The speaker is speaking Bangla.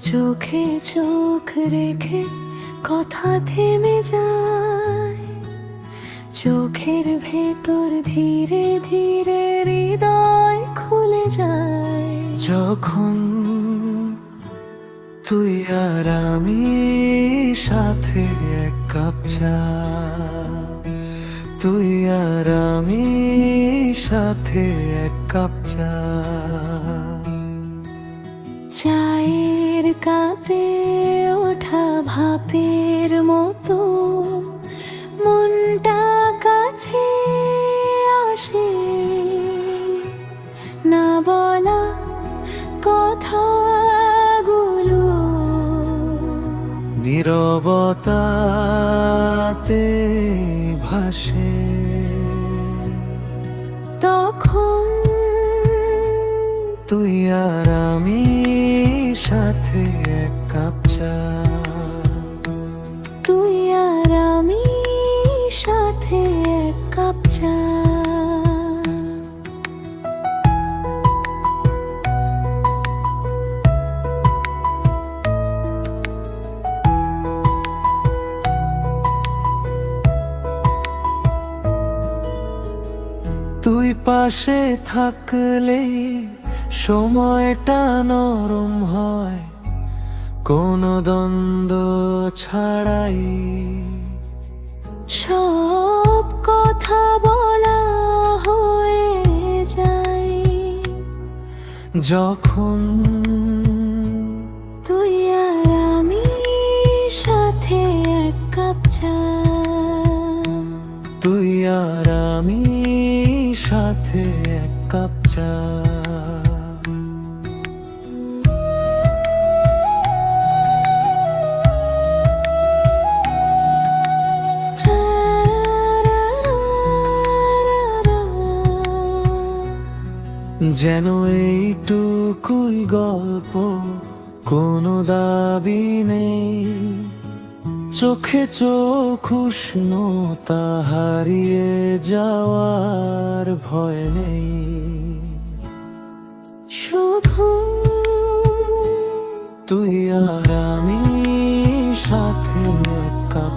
চোখে চোখ রেখে কথা থেমে যায়, চোখের ভেতর ধীরে ধীরে হৃদয় খুলে যায়। যখন তুই আর আমি সাথে এক কাপ চা, তুই আর আমি সাথে এক কাপ চা, চায়ের কাপে ওঠা ভাপের মতো মনটা কাছে আসে, না বলা কথাগুলো নীরবতাতে ভাসে। তখন তুই আর আমি সাথে এক কাপ চা, তুই আর আমি সাথে এক কাপ চা। তুই পাশে থাকলে সময়টা নরম হয়, কোনো দ্বন্দ্ব ছাড়াই। সব কথা বলা হয়ে যায় যখন তুই আর আমি সাথে এক কাপ চা, তুই আর আমি সাথে এক কাপ চা। যেন এইটুকুই গল্প, কোনো দাবি নেই, চোখে চোখ উষ্ণতা হারিয়ে যাওয়ার ভয় নেই। শুধু তুই আর আমি সাথে এক কাপ